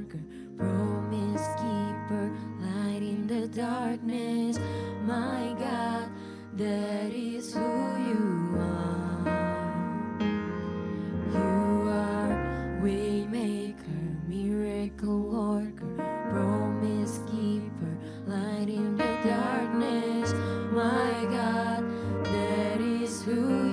worker, promise keeper, light in the darkness. My God, that is who you are. You are waymaker, miracle worker, promise keeper, light in the darkness. My God, that is who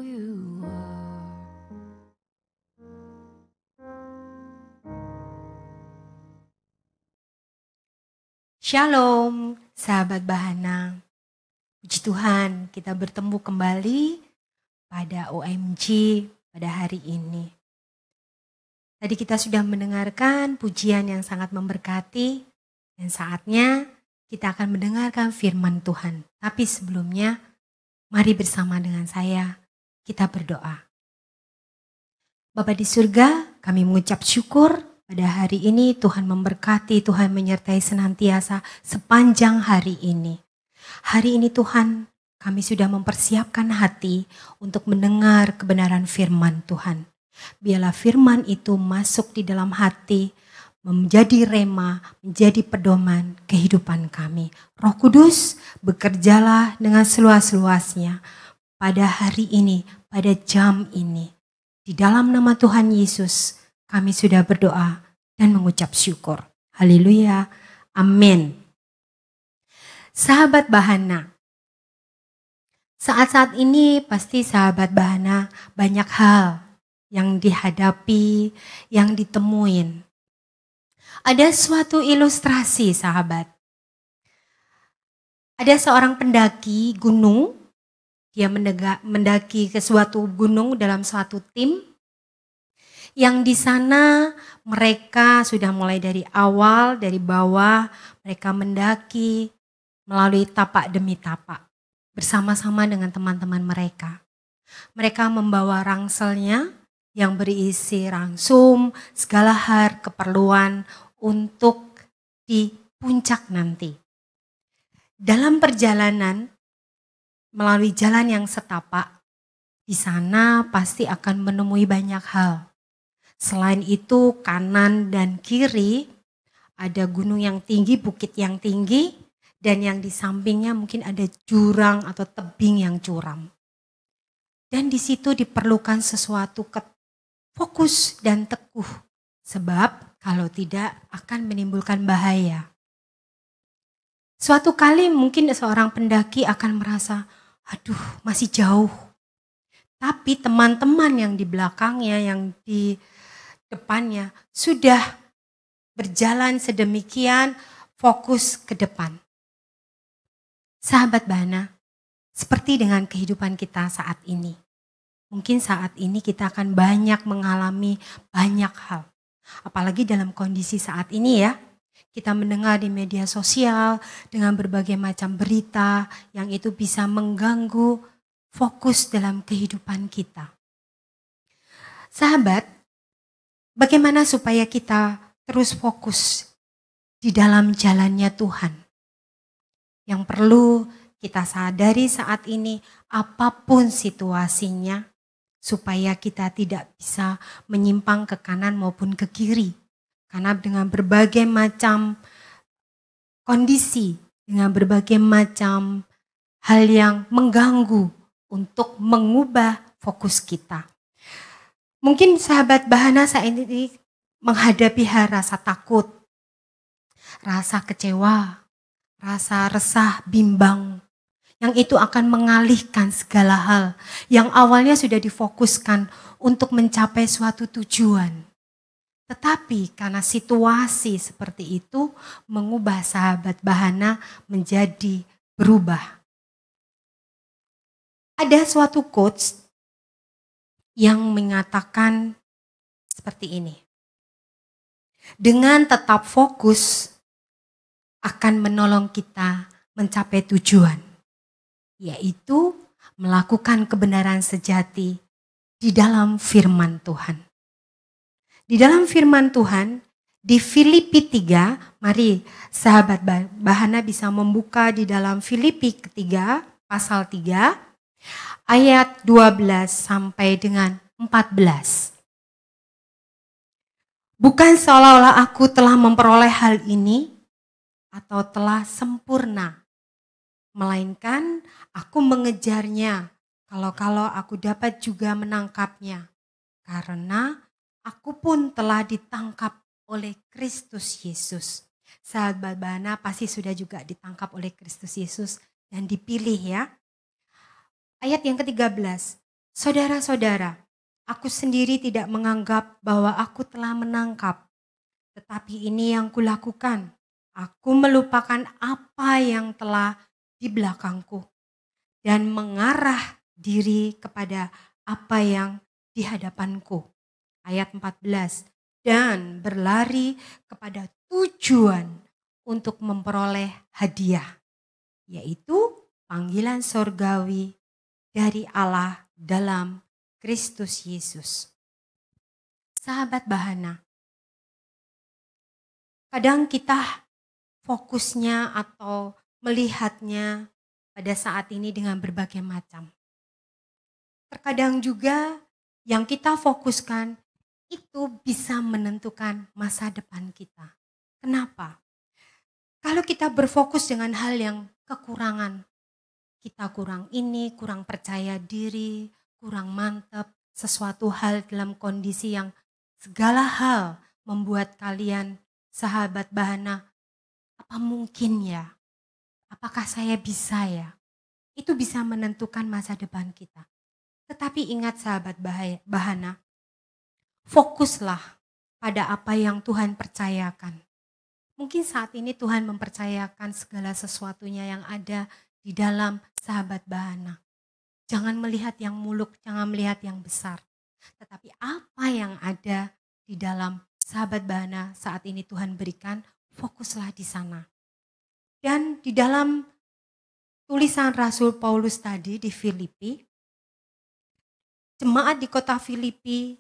you are. Shalom, sahabat Bahana. Puji Tuhan, kita bertemu kembali pada OMG pada hari ini. Tadi kita sudah mendengarkan pujian yang sangat memberkati, dan saatnya kita akan mendengarkan firman Tuhan. Tapi sebelumnya, mari bersama dengan saya, kita berdoa. Bapa di surga, kami mengucap syukur pada hari ini Tuhan memberkati, Tuhan menyertai senantiasa sepanjang hari ini. Hari ini Tuhan, kami sudah mempersiapkan hati untuk mendengar kebenaran firman Tuhan. Biarlah firman itu masuk di dalam hati, menjadi rema, menjadi pedoman kehidupan kami. Roh Kudus, bekerjalah dengan seluas-luasnya pada hari ini, pada jam ini. Di dalam nama Tuhan Yesus, kami sudah berdoa dan mengucap syukur. Haleluya. Amin. Sahabat Bahana, saat-saat ini pasti sahabat Bahana banyak hal yang dihadapi, yang ditemuin. Ada suatu ilustrasi sahabat. Ada seorang pendaki gunung, dia mendaki ke suatu gunung dalam suatu tim, yang di sana mereka sudah mulai dari awal, dari bawah, mereka mendaki melalui tapak demi tapak bersama-sama dengan teman-teman mereka. Mereka membawa rangselnya yang berisi rangsum, segala hal keperluan untuk di puncak nanti. Dalam perjalanan melalui jalan yang setapak, di sana pasti akan menemui banyak hal. Selain itu kanan dan kiri ada gunung yang tinggi, bukit yang tinggi, dan yang di sampingnya mungkin ada jurang atau tebing yang curam. Dan di situ diperlukan sesuatu fokus dan teguh, sebab kalau tidak akan menimbulkan bahaya. Suatu kali mungkin seorang pendaki akan merasa, aduh masih jauh. Tapi teman-teman yang di belakangnya, yang di depannya sudah berjalan sedemikian fokus ke depan. Sahabat Bahana, seperti dengan kehidupan kita saat ini. Mungkin saat ini kita akan banyak mengalami banyak hal. Apalagi dalam kondisi saat ini ya. Kita mendengar di media sosial dengan berbagai macam berita yang itu bisa mengganggu fokus dalam kehidupan kita. Sahabat, bagaimana supaya kita terus fokus di dalam jalannya Tuhan? Yang perlu kita sadari saat ini, apapun situasinya, supaya kita tidak bisa menyimpang ke kanan maupun ke kiri. Karena dengan berbagai macam kondisi, dengan berbagai macam hal yang mengganggu untuk mengubah fokus kita. Mungkin sahabat Bahana saat ini menghadapi rasa takut, rasa kecewa, rasa resah, bimbang. Yang itu akan mengalihkan segala hal yang awalnya sudah difokuskan untuk mencapai suatu tujuan. Tetapi karena situasi seperti itu mengubah sahabat Bahana menjadi berubah. Ada suatu quotes yang mengatakan seperti ini. Dengan tetap fokus akan menolong kita mencapai tujuan, yaitu melakukan kebenaran sejati di dalam firman Tuhan. Di dalam firman Tuhan, di Filipi 3, mari sahabat Bahana bisa membuka di dalam Filipi ketiga, pasal 3, ayat 12 sampai dengan 14. Bukan seolah-olah aku telah memperoleh hal ini atau telah sempurna, melainkan aku mengejarnya kalau aku dapat juga menangkapnya, karena aku pun telah ditangkap oleh Kristus Yesus. Sahabat Bahana pasti sudah juga ditangkap oleh Kristus Yesus dan dipilih ya. Ayat yang ke-13. Saudara-saudara, aku sendiri tidak menganggap bahwa aku telah menangkap. Tetapi ini yang kulakukan. Aku melupakan apa yang telah di belakangku. Dan mengarah diri kepada apa yang di hadapanku. Ayat 14, dan berlari kepada tujuan untuk memperoleh hadiah, yaitu panggilan sorgawi dari Allah dalam Kristus Yesus. Sahabat Bahana, kadang kita fokusnya atau melihatnya pada saat ini dengan berbagai macam. Terkadang juga yang kita fokuskan itu bisa menentukan masa depan kita. Kenapa? Kalau kita berfokus dengan hal yang kekurangan, kita kurang ini, kurang percaya diri, kurang mantap, sesuatu hal dalam kondisi yang segala hal membuat kalian, sahabat Bahana, apa mungkin ya? Apakah saya bisa ya? Itu bisa menentukan masa depan kita. Tetapi ingat sahabat Bahana, fokuslah pada apa yang Tuhan percayakan. Mungkin saat ini Tuhan mempercayakan segala sesuatunya yang ada di dalam sahabat Bahana. Jangan melihat yang muluk, jangan melihat yang besar. Tetapi apa yang ada di dalam sahabat Bahana saat ini Tuhan berikan, fokuslah di sana. Dan di dalam tulisan Rasul Paulus tadi di Filipi, jemaat di kota Filipi,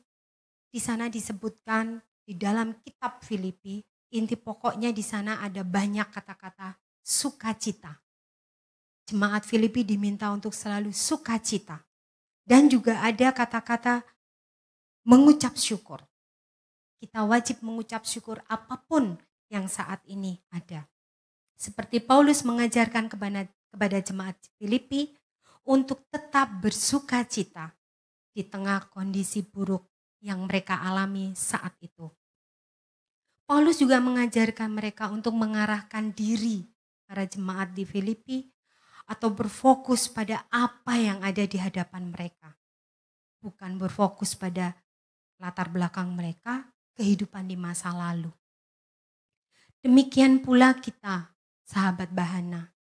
di sana disebutkan di dalam kitab Filipi, inti pokoknya di sana ada banyak kata-kata sukacita. Jemaat Filipi diminta untuk selalu sukacita. Dan juga ada kata-kata mengucap syukur. Kita wajib mengucap syukur apapun yang saat ini ada. Seperti Paulus mengajarkan kepada jemaat Filipi untuk tetap bersukacita di tengah kondisi buruk yang mereka alami saat itu. Paulus juga mengajarkan mereka untuk mengarahkan diri para jemaat di Filipi atau berfokus pada apa yang ada di hadapan mereka. Bukan berfokus pada latar belakang mereka, kehidupan di masa lalu. Demikian pula kita, sahabat Bahana.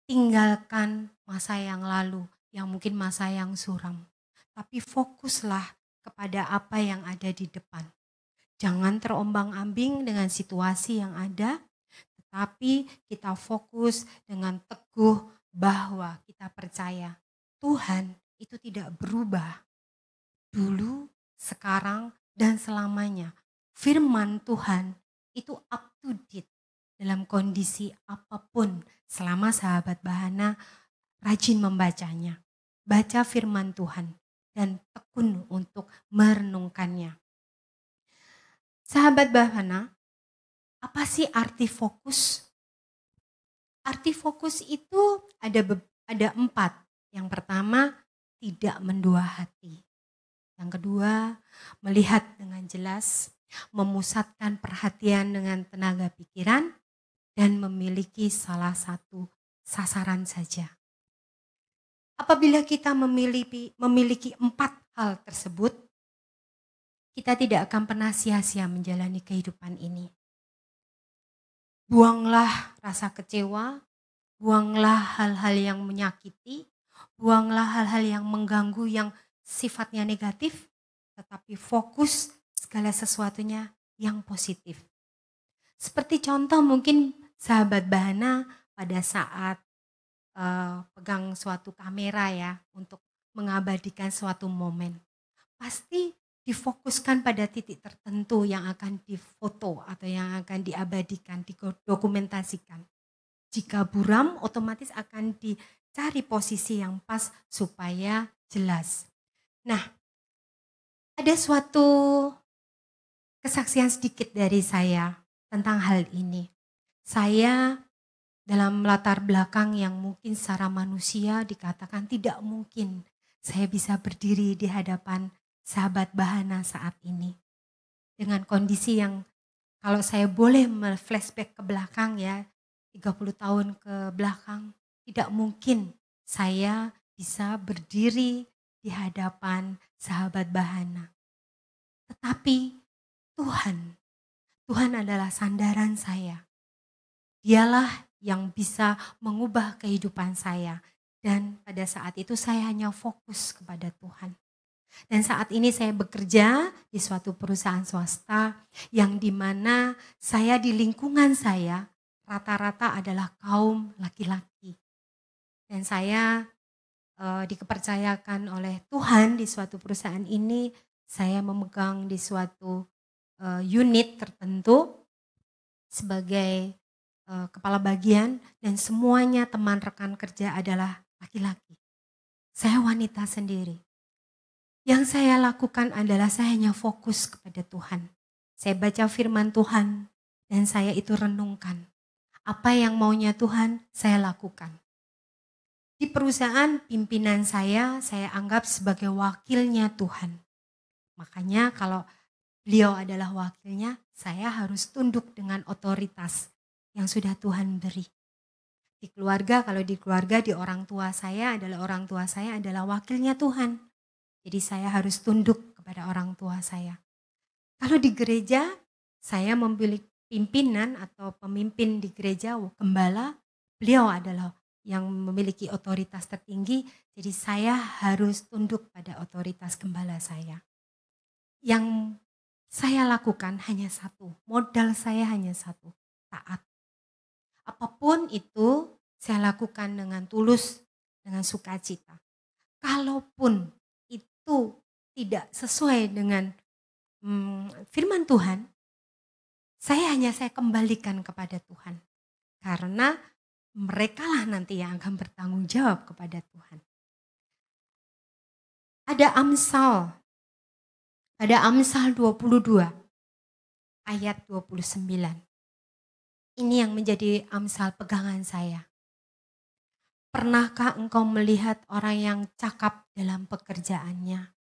Tinggalkan masa yang lalu, yang mungkin masa yang suram. Tapi fokuslah kepada apa yang ada di depan. Jangan terombang-ambing dengan situasi yang ada, tetapi kita fokus dengan teguh bahwa kita percaya Tuhan itu tidak berubah. Dulu, sekarang, dan selamanya. Firman Tuhan itu up to date dalam kondisi apapun selama sahabat Bahana rajin membacanya. Baca firman Tuhan dan tekun untuk merenungkannya. Sahabat Bahana, apa sih arti fokus? Arti fokus itu ada 4. Yang pertama, tidak mendua hati. Yang kedua, melihat dengan jelas, memusatkan perhatian dengan tenaga pikiran, dan memiliki salah satu sasaran saja. Apabila kita memiliki 4 hal tersebut, kita tidak akan pernah sia-sia menjalani kehidupan ini. Buanglah rasa kecewa, buanglah hal-hal yang menyakiti, buanglah hal-hal yang mengganggu yang sifatnya negatif, tetapi fokus segala sesuatunya yang positif. Seperti contoh mungkin sahabat Bahana pada saat pegang suatu kamera ya untuk mengabadikan suatu momen. Pasti difokuskan pada titik tertentu yang akan difoto atau yang akan diabadikan, didokumentasikan. Jika buram, otomatis akan dicari posisi yang pas supaya jelas. Nah, ada suatu kesaksian sedikit dari saya tentang hal ini. Saya dalam latar belakang yang mungkin secara manusia dikatakan tidak mungkin saya bisa berdiri di hadapan sahabat Bahana saat ini. Dengan kondisi yang kalau saya boleh flashback ke belakang ya, 30 tahun ke belakang, tidak mungkin saya bisa berdiri di hadapan sahabat Bahana. Tetapi Tuhan adalah sandaran saya. Dialah yang bisa mengubah kehidupan saya. Dan pada saat itu saya hanya fokus kepada Tuhan. Dan saat ini saya bekerja di suatu perusahaan swasta yang dimana saya di lingkungan saya rata-rata adalah kaum laki-laki. Dan saya dikepercayakan oleh Tuhan di suatu perusahaan ini, saya memegang di suatu unit tertentu sebagai kepala bagian dan semuanya teman rekan kerja adalah laki-laki. Saya wanita sendiri. Yang saya lakukan adalah saya hanya fokus kepada Tuhan. Saya baca firman Tuhan dan saya itu renungkan. Apa yang maunya Tuhan, saya lakukan. Di perusahaan pimpinan saya anggap sebagai wakilnya Tuhan. Makanya kalau beliau adalah wakilnya, saya harus tunduk dengan otoritas yang sudah Tuhan beri. Di keluarga, kalau di keluarga, di orang tua saya adalah wakilnya Tuhan. Jadi saya harus tunduk kepada orang tua saya. Kalau di gereja, saya memiliki pimpinan atau pemimpin di gereja, gembala, beliau adalah yang memiliki otoritas tertinggi, jadi saya harus tunduk pada otoritas gembala saya. Yang saya lakukan hanya satu, modal saya hanya satu, taat. Apapun itu saya lakukan dengan tulus, dengan sukacita. Kalaupun itu tidak sesuai dengan firman Tuhan, saya kembalikan kepada Tuhan. Karena merekalah nanti yang akan bertanggung jawab kepada Tuhan. Ada Amsal 22 ayat 29. Ini yang menjadi Amsal pegangan saya. Pernahkah engkau melihat orang yang cakap dalam pekerjaannya?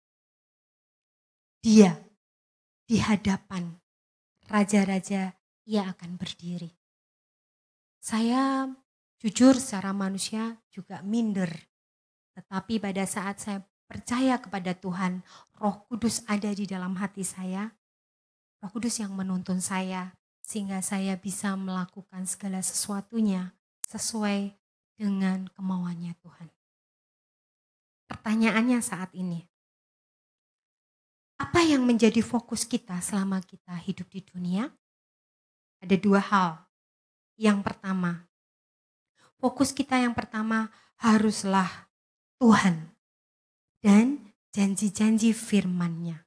Dia di hadapan raja-raja ia akan berdiri. Saya jujur secara manusia juga minder. Tetapi pada saat saya percaya kepada Tuhan, Roh Kudus ada di dalam hati saya. Roh Kudus yang menuntun saya sehingga saya bisa melakukan segala sesuatunya sesuai dengan kemauannya Tuhan. Pertanyaannya saat ini, apa yang menjadi fokus kita selama kita hidup di dunia? Ada dua hal. Yang pertama, fokus kita yang pertama haruslah Tuhan dan janji-janji firman-Nya.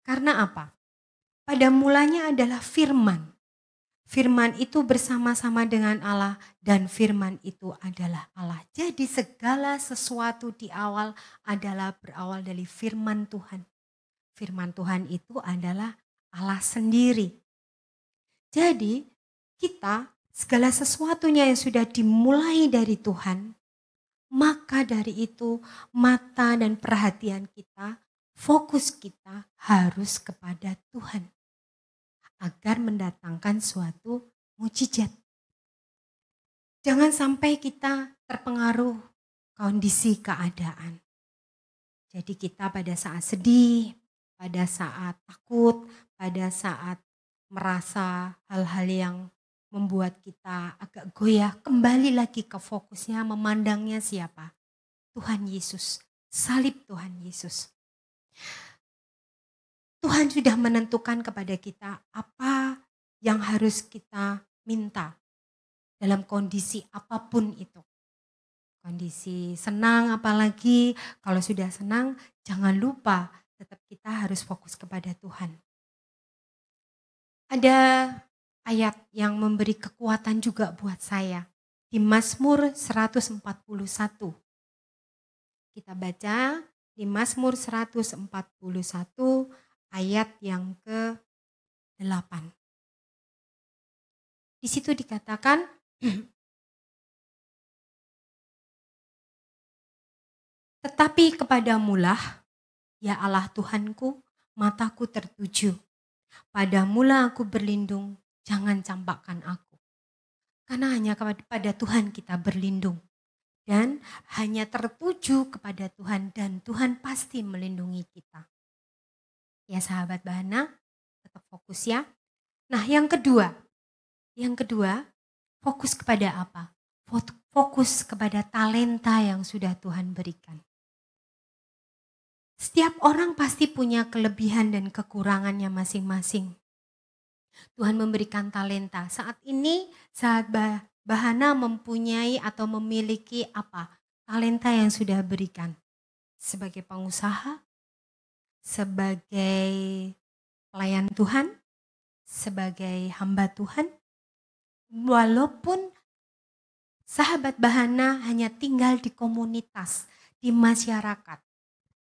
Karena apa? Pada mulanya adalah firman. Firman itu bersama-sama dengan Allah dan firman itu adalah Allah. Jadi segala sesuatu di awal adalah berawal dari firman Tuhan. Firman Tuhan itu adalah Allah sendiri. Jadi kita segala sesuatunya yang sudah dimulai dari Tuhan, maka dari itu mata dan perhatian kita, fokus kita harus kepada Tuhan. Agar mendatangkan suatu mukjizat. Jangan sampai kita terpengaruh kondisi keadaan. Jadi kita pada saat sedih, pada saat takut, pada saat merasa hal-hal yang membuat kita agak goyah, kembali lagi ke fokusnya, memandangnya siapa? Tuhan Yesus, salib Tuhan Yesus. Tuhan sudah menentukan kepada kita apa yang harus kita minta dalam kondisi apapun itu. Kondisi senang apalagi, kalau sudah senang jangan lupa tetap kita harus fokus kepada Tuhan. Ada ayat yang memberi kekuatan juga buat saya di Mazmur 141. Kita baca di Mazmur 141 ayat yang ke-8. Di situ dikatakan, tetapi kepadamulah, ya Allah Tuhanku, mataku tertuju. Padamulah aku berlindung, jangan campakkan aku. Karena hanya kepada Tuhan kita berlindung. Dan hanya tertuju kepada Tuhan dan Tuhan pasti melindungi kita. Ya sahabat Bahana, tetap fokus ya. Nah yang kedua, fokus kepada apa? Fokus kepada talenta yang sudah Tuhan berikan. Setiap orang pasti punya kelebihan dan kekurangannya masing-masing. Tuhan memberikan talenta. Saat ini sahabat Bahana mempunyai atau memiliki apa? Talenta yang sudah berikan. Sebagai pengusaha, sebagai pelayan Tuhan, sebagai hamba Tuhan, walaupun sahabat Bahana hanya tinggal di komunitas, di masyarakat,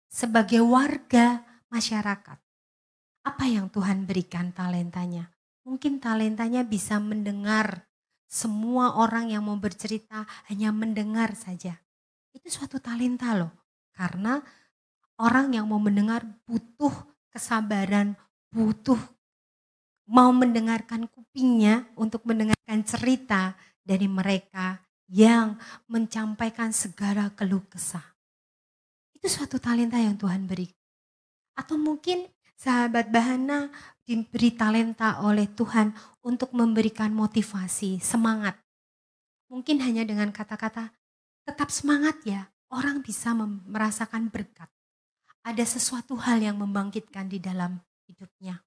sebagai warga masyarakat, apa yang Tuhan berikan talentanya? Mungkin talentanya bisa mendengar, semua orang yang mau bercerita hanya mendengar saja. Itu suatu talenta loh, karena orang yang mau mendengar butuh kesabaran, butuh mau mendengarkan kupingnya untuk mendengarkan cerita dari mereka yang menyampaikan segala keluh kesah. Itu suatu talenta yang Tuhan beri. Atau mungkin sahabat Bahana diberi talenta oleh Tuhan untuk memberikan motivasi, semangat. Mungkin hanya dengan kata-kata, tetap semangat ya, orang bisa merasakan berkat. Ada sesuatu hal yang membangkitkan di dalam hidupnya.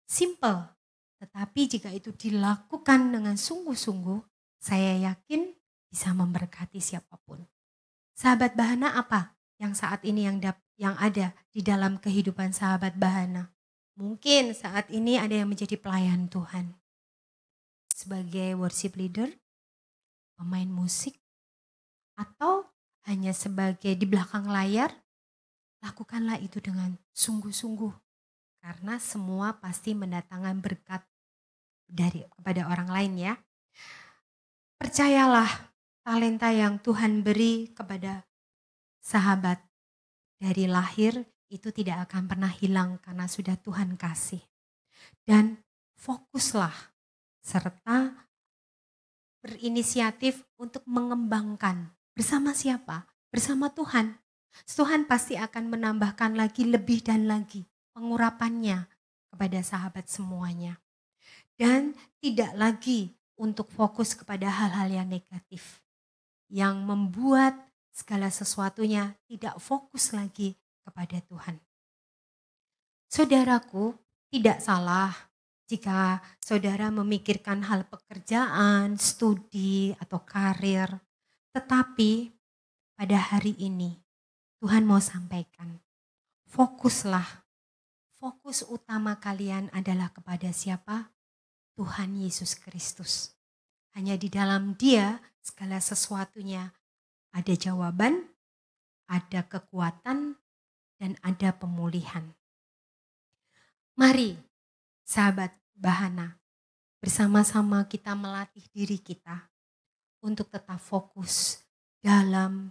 Simple, tetapi jika itu dilakukan dengan sungguh-sungguh, saya yakin bisa memberkati siapapun. Sahabat Bahana apa yang saat ini yang ada di dalam kehidupan sahabat Bahana? Mungkin saat ini ada yang menjadi pelayan Tuhan. Sebagai worship leader, pemain musik, atau hanya sebagai di belakang layar, lakukanlah itu dengan sungguh-sungguh. Karena semua pasti mendatangkan berkat kepada orang lain ya. Percayalah talenta yang Tuhan beri kepada sahabat dari lahir itu tidak akan pernah hilang karena sudah Tuhan kasih. Dan fokuslah serta berinisiatif untuk mengembangkan. Bersama siapa? Bersama Tuhan. Tuhan pasti akan menambahkan lagi lebih dan lagi pengurapannya kepada sahabat semuanya. Dan tidak lagi untuk fokus kepada hal-hal yang negatif. Yang membuat segala sesuatunya tidak fokus lagi kepada Tuhan. Saudaraku, tidak salah jika saudara memikirkan hal pekerjaan, studi, atau karir. Tetapi pada hari ini Tuhan mau sampaikan, fokuslah. Fokus utama kalian adalah kepada siapa? Tuhan Yesus Kristus. Hanya di dalam Dia segala sesuatunya ada jawaban, ada kekuatan, dan ada pemulihan. Mari sahabat Bahana, bersama-sama kita melatih diri kita untuk tetap fokus dalam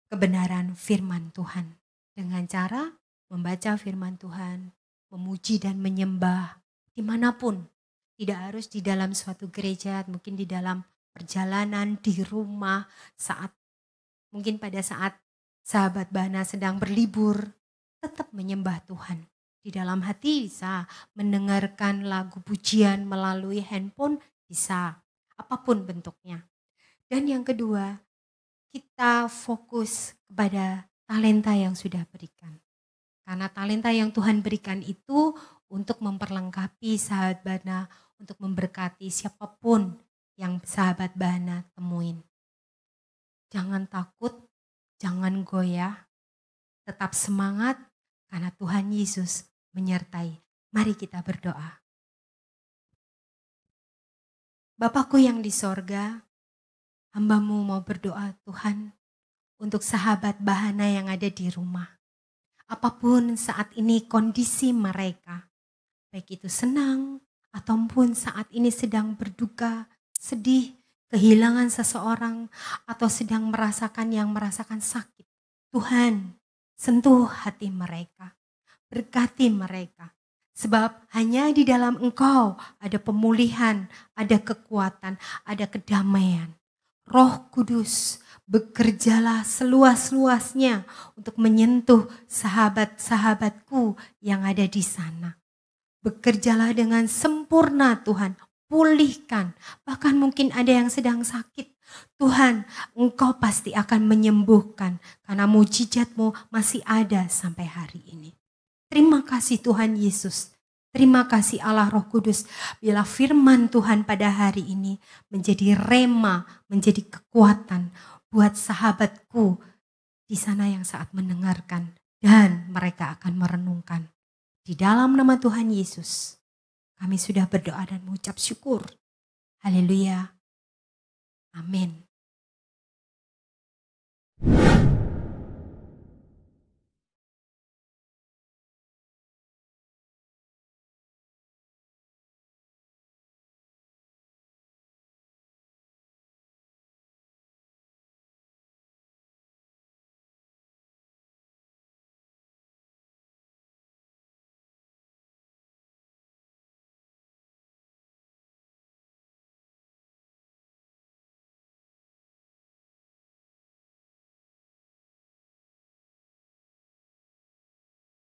kebenaran firman Tuhan. Dengan cara membaca firman Tuhan, memuji dan menyembah dimanapun. Tidak harus di dalam suatu gereja, mungkin di dalam perjalanan, di rumah, mungkin pada saat sahabat Bahana sedang berlibur, tetap menyembah Tuhan. Di dalam hati bisa mendengarkan lagu pujian melalui handphone, bisa. Apapun bentuknya. Dan yang kedua, kita fokus kepada talenta yang sudah berikan. Karena talenta yang Tuhan berikan itu untuk memperlengkapi sahabat Bahana, untuk memberkati siapapun yang sahabat Bahana temuin. Jangan takut, jangan goyah, tetap semangat karena Tuhan Yesus menyertai. Mari kita berdoa. Bapakku yang di sorga, hamba-Mu mau berdoa Tuhan untuk sahabat Bahana yang ada di rumah. Apapun saat ini kondisi mereka, baik itu senang ataupun saat ini sedang berduka, sedih, kehilangan seseorang atau sedang merasakan sakit. Tuhan, sentuh hati mereka. Berkati mereka. Sebab hanya di dalam Engkau ada pemulihan, ada kekuatan, ada kedamaian. Roh Kudus, bekerjalah seluas-luasnya untuk menyentuh sahabat-sahabatku yang ada di sana. Bekerjalah dengan sempurna Tuhan, pulihkan. Bahkan mungkin ada yang sedang sakit. Tuhan, Engkau pasti akan menyembuhkan karena mujizat-Mu masih ada sampai hari ini. Terima kasih Tuhan Yesus. Terima kasih Allah Roh Kudus. Bila firman Tuhan pada hari ini menjadi rema, menjadi kekuatan buat sahabatku di sana yang saat mendengarkan. Dan mereka akan merenungkan. Di dalam nama Tuhan Yesus, kami sudah berdoa dan mengucap syukur. Haleluya. Amin.